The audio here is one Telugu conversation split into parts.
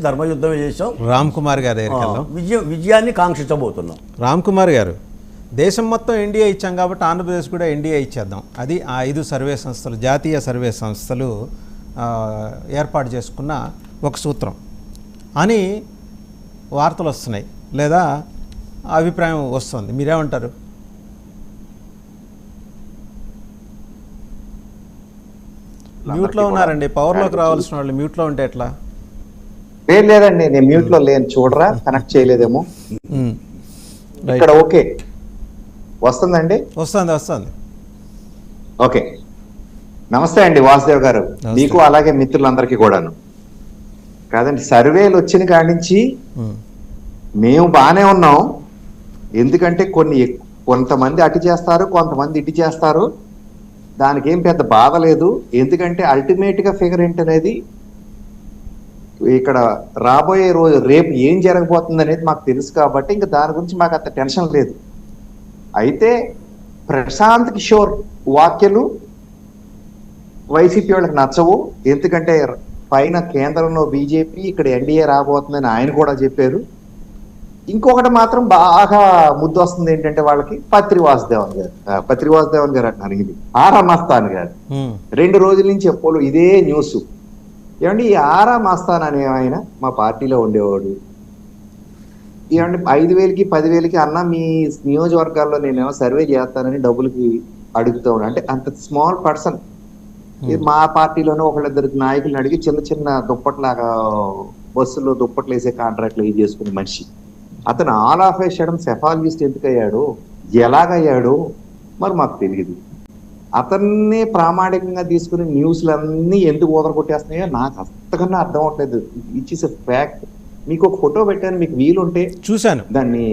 ధర్మయుద్ధం చేసాం. రామ్ కుమార్ గారు విజయాన్ని కాంక్షించబోతున్నాం. రామ్ కుమార్ గారు, దేశం మొత్తం ఎన్డీఏ ఇచ్చాం కాబట్టి ఆంధ్రప్రదేశ్ కూడా ఎన్డీఏ ఇచ్చేద్దాం. అది ఆ 5 సర్వే సంస్థలు, జాతీయ సర్వే సంస్థలు ఏర్పాటు చేసుకున్న ఒక సూత్రం అని వార్తలు వస్తున్నాయి, లేదా అభిప్రాయం వస్తుంది. మీరేమంటారు? మ్యూట్లో ఉన్నారండి, పవర్లోకి రావాల్సిన వాళ్ళు మ్యూట్లో ఉంటే ఎట్లా? లేదండి, నేను మ్యూట్ లో లేను, చూడరా కనెక్ట్ చేయలేదేమో. ఇక్కడ ఓకే వస్తుందండి? వస్తుంది. ఓకే, నమస్తే అండి వాసుదేవ్ గారు, మీకు అలాగే మిత్రులందరికీ కూడాను. కాదండి, సర్వేలు వచ్చిన కాడి నుంచి మేము బాగానే ఉన్నాం. ఎందుకంటే కొంతమంది అటు చేస్తారు, కొంతమంది ఇటు చేస్తారు. దానికి ఏం పెద్ద బాధ లేదు. ఎందుకంటే అల్టిమేట్ గా ఫిగర్ ఏంటనేది ఇక్కడ రాబోయే రోజు రేపు ఏం జరగబోతుంది అనేది మాకు తెలుసు కాబట్టి ఇంకా దాని గురించి మాకు అంత టెన్షన్ లేదు. అయితే ప్రశాంత్ కిషోర్ వ్యాఖ్యలు వైసీపీ వాళ్ళకి నచ్చవు. ఎందుకంటే పైన కేంద్రంలో బీజేపీ, ఇక్కడ ఎన్డీఏ రాబోతుందని ఆయన కూడా చెప్పారు. ఇంకొకటి మాత్రం బాగా ముద్దు వస్తుంది ఏంటంటే వాళ్ళకి పత్రి వాసుదేవన్ గారు అంటున్నారు, ఇది ఆరా మస్తాన్ గారు 2 రోజుల నుంచి చెప్పోలు ఇదే న్యూస్. ఏమండి, ఈ ఆరా మస్తాన్ అనే ఆయన మా పార్టీలో ఉండేవాడు. ఏమండి 5,000కి 10,000కి అన్న మీ నియోజకవర్గాల్లో నేనేమో సర్వే చేస్తానని డబ్బులకి అడుగుతా ఉన్నా అంటే అంత స్మాల్ పర్సన్. మా పార్టీలోనే ఒకళ్ళిద్దరికి నాయకులను అడిగి చిన్న చిన్న దుప్పట్లాగా బస్సులో దుప్పట్లు వేసే కాంట్రాక్ట్లు ఇది చేసుకునే మనిషి. అతను all of A sudden psephologist ఎందుకు అయ్యాడు, ఎలాగయ్యాడు మరి మాకు తెలియదు. అతన్నే ప్రామాణికంగా తీసుకుని న్యూస్లన్నీ ఎందుకు ఓదరగొట్టేస్తున్నాయో నాకు అంతకన్నా అర్థం అవట్లేదు. It is a fact. మీకు ఒక ఫోటో పెట్టాను, మీకు వీలుంటే చూశాను, దాన్ని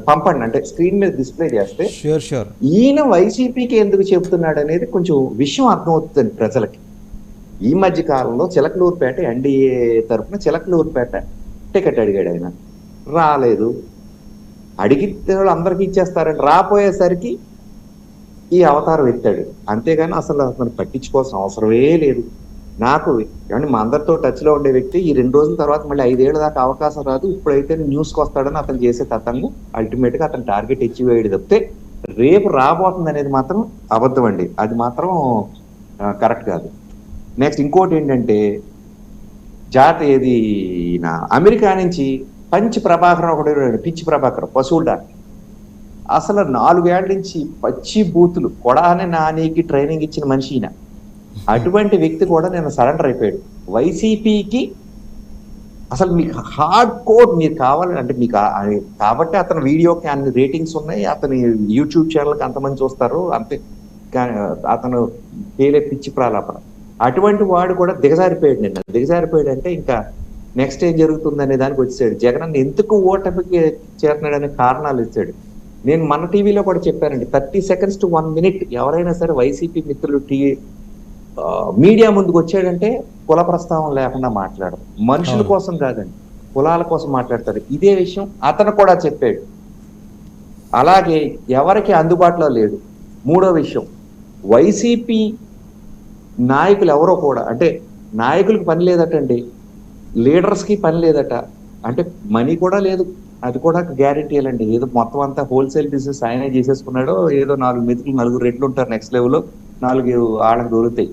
పంపండి, అంటే స్క్రీన్ మీద డిస్ప్లే చేస్తే. షూర్. ఈయన వైసీపీకి ఎందుకు చెబుతున్నాడు అనేది కొంచెం విషయం అర్థమవుతుంది ప్రజలకి. ఈ మధ్య కాలంలో చిలకలూరుపేట ఎన్డీఏ తరఫున చిలకలూరుపేట టికెట్ అడిగాడు ఆయన, రాలేదు. అడిగితే అందరికి ఇచ్చేస్తారని రాపోయేసరికి ఈ అవతారం ఎత్తాడు. అంతేగాని అసలు పట్టించుకోవాల్సిన అవసరమే లేదు. నాకు ఏమంటే మా అందరితో టచ్ లో ఉండే వ్యక్తి ఈ 2 రోజుల తర్వాత మళ్ళీ 5 ఏళ్ల దాకా అవకాశం రాదు, ఇప్పుడైతే న్యూస్కి వస్తాడని అతను చేసే తతంగు అల్టిమేట్ గా అతను టార్గెట్ అచీవ్ అయ్యేది తప్పితే రేపు రాబోతుంది అనేది మాత్రం అబద్ధం అండి, అది మాత్రం కరెక్ట్ కాదు. నెక్స్ట్ ఇంకోటి ఏంటంటే అమెరికా నుంచి పంచి ప్రభాకర్ ఒకటి, పిచ్చి ప్రభాకర్ పశువుల డాక్టర్, అసలు 4 ఏళ్ల నుంచి పచ్చి బూతులు కొడానే నానికి ట్రైనింగ్ ఇచ్చిన మనిషి ఈయన. అటువంటి వ్యక్తి కూడా నేను సరెండర్ అయిపోయాడు వైసీపీకి. అసలు మీకు హార్డ్ కోర్ మీరు కావాలని అంటే మీకు కాబట్టి అతని వీడియోకి అన్ని రేటింగ్స్ ఉన్నాయి, అతని యూట్యూబ్ ఛానల్కి అంతమంది చూస్తారు అంతే. అతను పేలే పిచ్చి ప్రాలాపన. అటువంటి వాడు కూడా దిగజారిపోయాడు. దిగజారిపోయాడు అంటే ఇంకా నెక్స్ట్ ఏం జరుగుతుంది అనే దానికి వచ్చాడు. జగన్ ఎందుకు ఓటమికి చేరినాడు అనే కారణాలు ఇచ్చాడు. నేను మన టీవీలో కూడా చెప్పానండి, 30 seconds to 1 minute ఎవరైనా సరే వైసీపీ మిత్రులు మీడియా ముందుకు వచ్చాడంటే కుల ప్రస్తావన లేకుండా మాట్లాడరు. మనుషుల కోసం కాదండి, కులాల కోసం మాట్లాడతారు. ఇదే విషయం అతను కూడా చెప్పాడు. అలాగే ఎవరికి అందుబాటులో లేడు. 3వ విషయం, వైసీపీ నాయకులు ఎవరో కూడా, అంటే నాయకులకు పని లేదటండి, లీడర్స్కి పని లేదట, అంటే మనీ కూడా లేదు, అది కూడా గ్యారెంటీలండి. ఏదో మొత్తం అంతా హోల్సేల్ బిజినెస్ ఆయనే చేసేసుకున్నాడో, ఏదో 4 మిత్రులు 4 రెట్లు ఉంటారు నెక్స్ట్ లెవెల్లో, 4 వాళ్ళకి దొరుకుతాయి.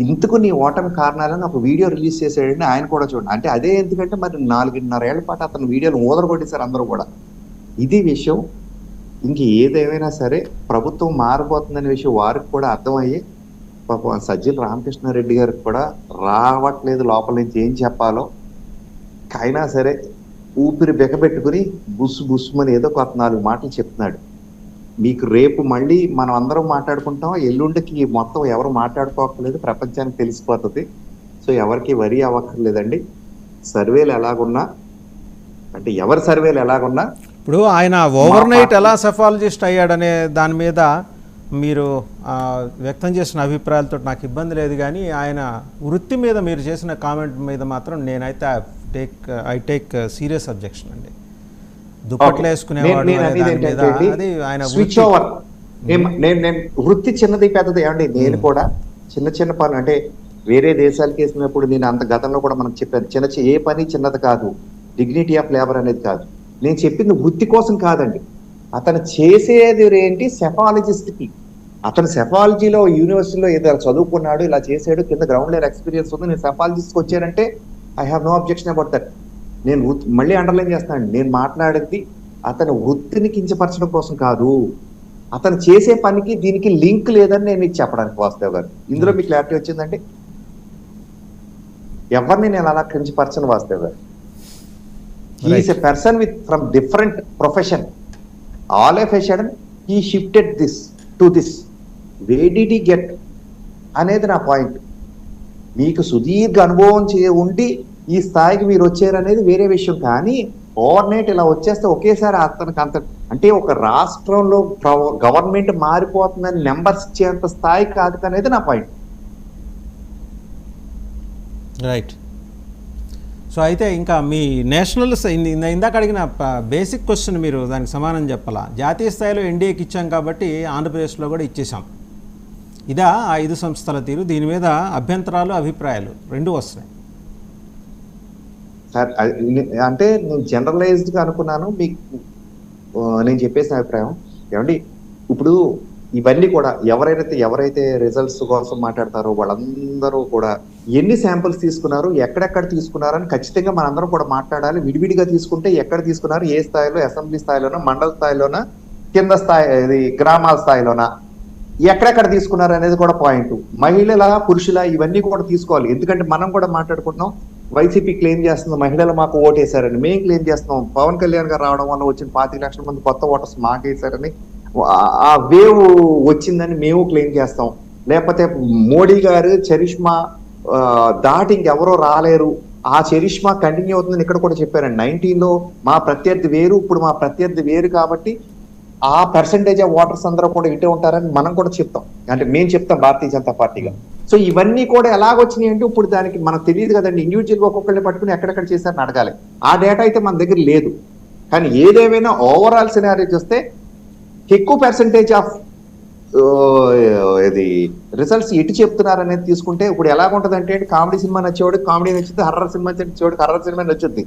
ఇందుకు నీ ఓటమి కారణాలని ఒక వీడియో రిలీజ్ చేసాడండి, ఆయన కూడా చూడండి. అంటే అదే ఎందుకంటే మరి 4.5 ఏళ్ల పాటు అతను వీడియోలు ఓదరగొట్టేశారు అందరూ కూడా. ఇది విషయం. ఇంక ఏదేమైనా సరే ప్రభుత్వం మారబోతుందనే విషయం వారికి కూడా అర్థమయ్యి పాపం సజ్జల రామకృష్ణారెడ్డి గారికి కూడా రావట్లేదు లోపల నుంచి ఏం చెప్పాలో. అయినా సరే ఊపిరి బెకబెట్టుకుని బుస్సుమని ఏదో కొత్త 4 మాటలు చెప్తున్నాడు. మీకు రేపు మళ్ళీ మనం అందరం మాట్లాడుకుంటాం, ఎల్లుండికి మొత్తం ఎవరు మాట్లాడుకోకర్లేదు, ప్రపంచానికి తెలిసిపోతుంది. సో ఎవరికి వరి అవ్వక్కర్లేదండి. సర్వేలు ఎలాగున్నా, అంటే ఎవరి సర్వేలు ఎలాగున్నా, ఇప్పుడు ఆయన ఓవర్ నైట్ ఎలా సెఫాలజిస్ట్ అయ్యాడనే దాని మీద మీరు వ్యక్తం చేసిన అభిప్రాయాలతో నాకు ఇబ్బంది లేదు, కానీ ఆయన వృత్తి మీద మీరు చేసిన కామెంట్ మీద మాత్రం నేనైతే ఐ టేక్ సీరియస్ అబ్జెక్షన్ అండి. దుప్పట్లు వేసుకునేవాడు అది ఆయన స్విచ్ ఓవర్. నేను వృత్తి చిన్నది పెద్దది ఏమండి, నేను కూడా చిన్న చిన్న పనులు అంటే వేరే దేశాలకు వేసినప్పుడు నేను అంత గతంలో కూడా మనకు చెప్పాను, ఏ పని చిన్నది కాదు, డిగ్నిటీ ఆఫ్ లేబర్ అనేది కాదు. నేను చెప్పింది వృత్తి కోసం కాదండి. అతను చేసేది ఏంటి, సెఫాలజిస్ట్కి అతను సెఫాలజీలో యూనివర్సిటీలో ఏదో చదువుకున్నాడు, ఇలా చేసాడు, కింద గ్రౌండ్ లెవెల్ ఎక్స్పీరియన్స్ ఉంది, నేను సెఫాలజిస్ట్కి వచ్చానంటే I have no objection about that. నేను మళ్ళీ అండర్లైన్ చేస్తాను, నేను మాట్లాడేది అతను వృత్తిని కించపరచడం కోసం కాదు, అతను చేసే పనికి దీనికి లింక్ లేదని నేను మీకు చెప్పడానికి వాస్తవ్ గారు. ఇందులో మీకు క్లారిటీ వచ్చిందంటే ఎవరిని నేను అలా కించపరచను వాస్తవ్ గారు. He's a person with from different profession. All of a sudden he shifted this to this. Way did he get అనేది నా పాయింట్. మీకు సుదీర్ఘ అనుభవం ఉండి ఈ స్థాయికి మీరు వచ్చారనేది వేరే విషయం, కానీ ఓవర్ నైట్ ఇలా వచ్చేస్తే ఒకేసారి అతనికి అంత అంటే ఒక రాష్ట్రంలో గవర్నమెంట్ మారిపోతుందని నెంబర్స్ ఇచ్చేంత స్థాయి కాదు అనేది నా పాయింట్. రైట్. సో అయితే ఇంకా మీ నేషనల్ ఇందాక అడిగిన బేసిక్ క్వశ్చన్ మీరు దానికి సమానం చెప్పాలా. జాతీయ స్థాయిలో ఎన్డీఏకి ఇచ్చాం కాబట్టి ఆంధ్రప్రదేశ్లో కూడా ఇచ్చేసాం. ఇదా ఆ 5 సంస్థల తీరు? దీని మీద అభ్యంతరాలు, అభిప్రాయాలు రెండు వస్తున్నాయి. సార్ అంటే నేను జనరలైజ్డ్గా అనుకున్నాను, మీకు నేను చెప్పేసిన అభిప్రాయం ఏమండి. ఇప్పుడు ఇవన్నీ కూడా ఎవరైతే రిజల్ట్స్ కోసం మాట్లాడతారో వాళ్ళందరూ కూడా ఎన్ని శాంపిల్స్ తీసుకున్నారు, ఎక్కడెక్కడ తీసుకున్నారు అని ఖచ్చితంగా మనందరం కూడా మాట్లాడాలి. విడివిడిగా తీసుకుంటే ఎక్కడ తీసుకున్నారు, ఏ స్థాయిలో, అసెంబ్లీ స్థాయిలోనా, మండల స్థాయిలోనా, కింద స్థాయి గ్రామాల స్థాయిలోనా, ఎక్కడెక్కడ తీసుకున్నారు అనేది కూడా పాయింట్. మహిళల, పురుషుల ఇవన్నీ కూడా తీసుకోవాలి. ఎందుకంటే మనం కూడా మాట్లాడుకుంటున్నాం, వైసీపీ క్లెయిమ్ చేస్తుంది మహిళలు మాకు ఓటేశారని, మేము క్లెయిమ్ చేస్తున్నాం పవన్ కళ్యాణ్ గారు రావడం వల్ల వచ్చిన 25 లక్షల మంది కొత్త ఓటర్స్ మాకేశారని, ఆ వేవ్ వచ్చిందని మేము క్లెయిమ్ చేస్తాం. లేకపోతే మోడీ గారు చరిష్మా దాటి ఇంకెవరో రాలేరు, ఆ చరిష్మా కంటిన్యూ అవుతుందని ఇక్కడ కూడా చెప్పారండి. 19లో మా ప్రత్యర్థి వేరు, ఇప్పుడు మా ప్రత్యర్థి వేరు, కాబట్టి ఆ పర్సంటేజ్ ఆఫ్ ఓటర్స్ అందరూ కూడా ఇటే ఉంటారని మనం కూడా చెప్తాం, అంటే మేము చెప్తాం భారతీయ జనతా పార్టీగా. సో ఇవన్నీ కూడా ఎలాగొచ్చినాయి అంటే ఇప్పుడు దానికి మనకు తెలియదు కదండి. ఇండివిజువల్గా ఒక్కొక్కరిని పట్టుకుని ఎక్కడెక్కడ చేశారని అడగాలి. ఆ డేటా అయితే మన దగ్గర లేదు. కానీ ఏదేమైనా ఓవరాల్ సినారియో చూస్తే ఎక్కువ పర్సంటేజ్ ఆఫ్ ఇది రిజల్ట్స్ ఎటు చెప్తున్నారు అనేది తీసుకుంటే ఇప్పుడు ఎలాగుంటది అంటే, కామెడీ సినిమా నచ్చేవాడు కామెడీ నచ్చుద్ది, హర్రర్ సినిమా నచ్చేవాడు హర్రర్ సినిమా నచ్చుద్ది.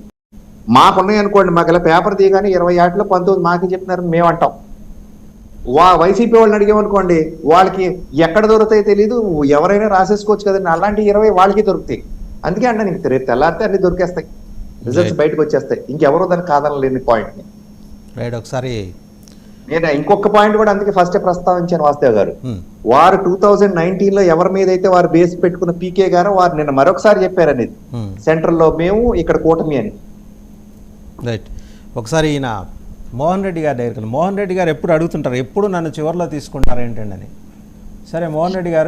మాకున్నాయి అనుకోండి, మాకు ఇలా పేపర్ తీయగానే 20 ఏట్లో 19 మాకే చెప్తున్నారని మేము అంటాం. వైసీపీ వాళ్ళని అడిగామనుకోండి, వాళ్ళకి ఎక్కడ దొరుకుతాయో తెలియదు, ఎవరైనా రాసేసుకోవచ్చు కదండి, అలాంటి 20 వాళ్ళకి దొరుకుతాయి. అందుకే అంటే నీకు రేపు తెల్లారితే అన్ని దొరికేస్తాయి, రిజల్ట్స్ బయటకు వచ్చేస్తాయి, ఇంకెవరో దాన్ని కాదనలేని పాయింట్. రైట్. ఒకసారి నేను ఇంకొక పాయింట్ కూడా అందుకే ఫస్ట్ ప్రస్తావించాను వాస్తవ్ గారు. వారు 2019లో ఎవరి మీద అయితే వారు బేస్ పెట్టుకున్న పీకే గారు వారు నిన్న మరొకసారి చెప్పారు అనేది, సెంట్రల్ లో మేము, ఇక్కడ కూటమి అని. రైట్. ఒకసారి ఈయన మోహన్ రెడ్డి గారు దగ్గరికి, మోహన్ రెడ్డి గారు ఎప్పుడు అడుగుతుంటారు, ఎప్పుడు నన్ను చివరిలో తీసుకుంటారు ఏంటండి అని. సరే మోహన్ రెడ్డి గారు,